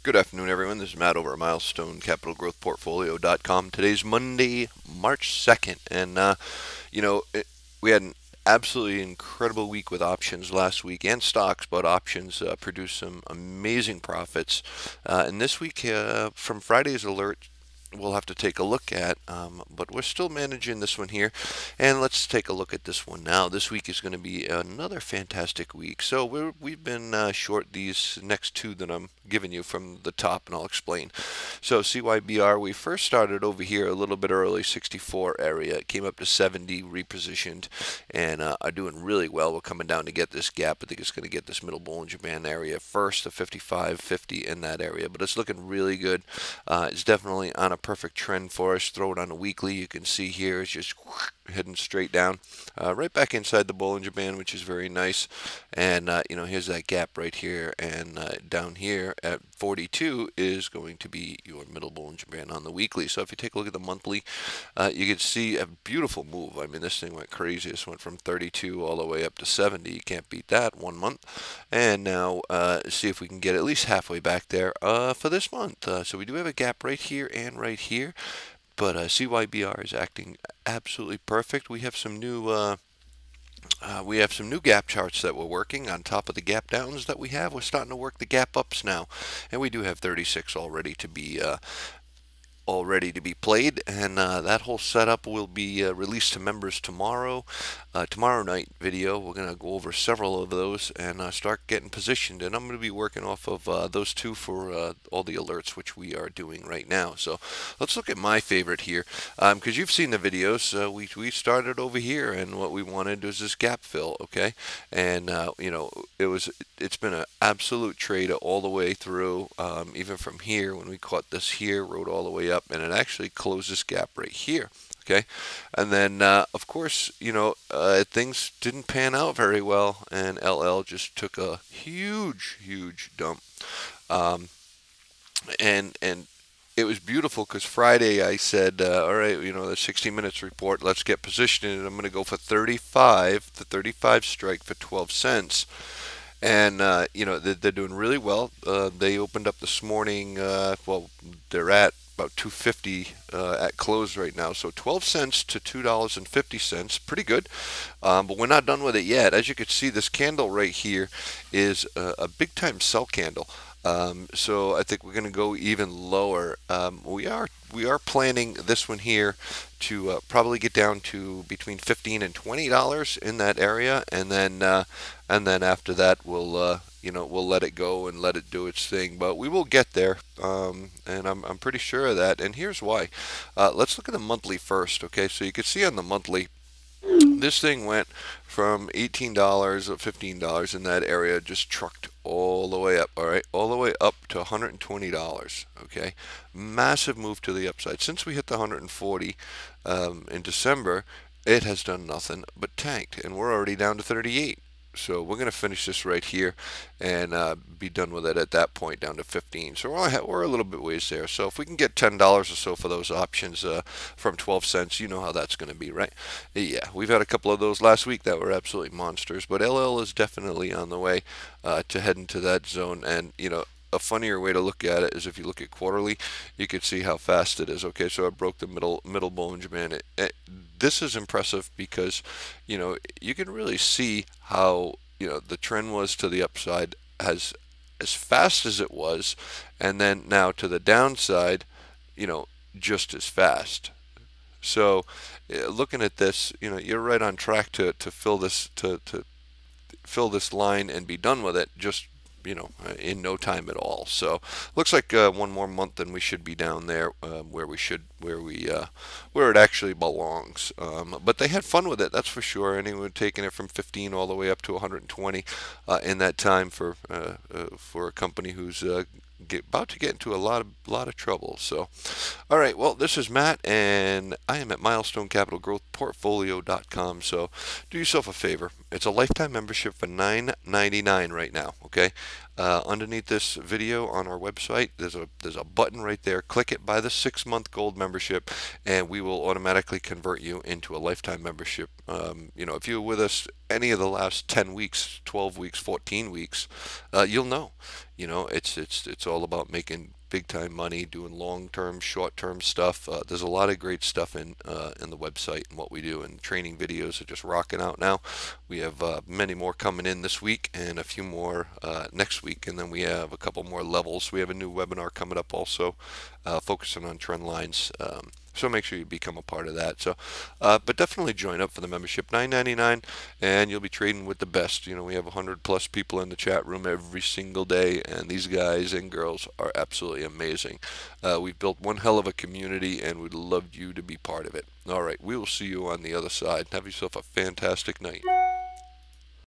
Good afternoon, everyone. This is Matt over at MilestoneCapitalGrowthPortfolio.com. Today's Monday, March 2nd, and we had an absolutely incredible week with options last week and stocks, but options produced some amazing profits. And this week, from Friday's alert, we'll have to take a look at, but we're still managing this one here. And let's take a look at this one now. This week is going to be another fantastic week. So we've been short these next two that I'm giving you from the top, and I'll explain. So CYBR, we first started over here a little bit early, 64 area. It came up to 70, repositioned, and are doing really well. We're coming down to get this gap. I think it's going to get this middle Bollinger Band area first, the 55, 50 in that area, but it's looking really good. It's definitely on a perfect trend for us. Throw it on a weekly. You can see here it's just heading straight down, right back inside the Bollinger Band, which is very nice. And here's that gap right here, and down here at 42 is going to be your middle Bollinger Band on the weekly. So if you take a look at the monthly, you can see a beautiful move. I mean, this thing went crazy. This went from 32 all the way up to 70. You can't beat that 1 month. And now see if we can get at least halfway back there for this month. So we do have a gap right here and right here, but CYBR is acting absolutely perfect. We have some new gap charts that we're working on top of the gap downs that we have. We're starting to work the gap ups now, and we do have 36 already to be all ready to be played, and that whole setup will be released to members tomorrow. Tomorrow night video, we're going to go over several of those and start getting positioned, and I'm going to be working off of those two for all the alerts, which we are doing right now. So let's look at my favorite here, because you've seen the videos. We started over here, and what we wanted was this gap fill, okay? And it's been an absolute trade all the way through, even from here when we caught this here, rode all the way up, and it actually closed this gap right here. Okay, and then of course, things didn't pan out very well, and LL just took a huge dump, and it was beautiful because Friday I said, all right, the 60 minutes report, let's get positioned, and I'm going to go for 35, the 35 strike for 12 cents. And they're doing really well. They opened up this morning. Well, they're at about 250 at close right now. So 12 cents to $2.50, pretty good. But we're not done with it yet. As you can see, this candle right here is a big time sell candle. So I think we're going to go even lower. We are planning this one here to probably get down to between $15 and $20 in that area, and then after that we'll we'll let it go and let it do its thing. But we will get there, and I'm pretty sure of that. And here's why. Let's look at the monthly first. Okay, so you can see on the monthly, this thing went from $18 or $15 in that area, just trucked all the way up, all right, all the way up to $120, okay? Massive move to the upside. Since we hit the 140 in December, it has done nothing but tanked, and we're already down to 38. So we're going to finish this right here and be done with it at that point, down to 15. So we're a little bit ways there. So if we can get $10 or so for those options from 12 cents, you know how that's going to be, right? Yeah, we've had a couple of those last week that were absolutely monsters, but LL is definitely on the way to head into that zone. And a funnier way to look at it is if you look at quarterly, you can see how fast it is. Okay, so it broke the middle Bollinger Band. This is impressive because you can really see how the trend was to the upside as fast as it was, and then now to the downside, just as fast. So looking at this, you're right on track to fill this to fill this line and be done with it just in no time at all. So looks like one more month and we should be down there where it actually belongs. But they had fun with it, that's for sure. Anyone taking it from 15 all the way up to 120 in that time for a company who's about to get into a lot of trouble. So, all right, well, this is Matt, and I am at MilestoneCapitalGrowthPortfolio.com. So, do yourself a favor. It's a lifetime membership for $9.99 right now. Okay, underneath this video on our website, there's a button right there. Click it. Buy the 6-month gold membership, and we will automatically convert you into a lifetime membership If you're with us any of the last 10 weeks, 12 weeks, 14 weeks, you'll know. It's all about making big time money, doing long term, short term stuff. There's a lot of great stuff in the website and what we do, and training videos are just rocking out now. We have many more coming in this week and a few more next week, and then we have a couple more levels. We have a new webinar coming up also, focusing on trend lines. So make sure you become a part of that. But definitely join up for the membership, $9.99, and you'll be trading with the best. We have 100+ people in the chat room every single day, and these guys and girls are absolutely amazing. We've built one hell of a community, and we'd love you to be part of it. All right, we will see you on the other side. Have yourself a fantastic night.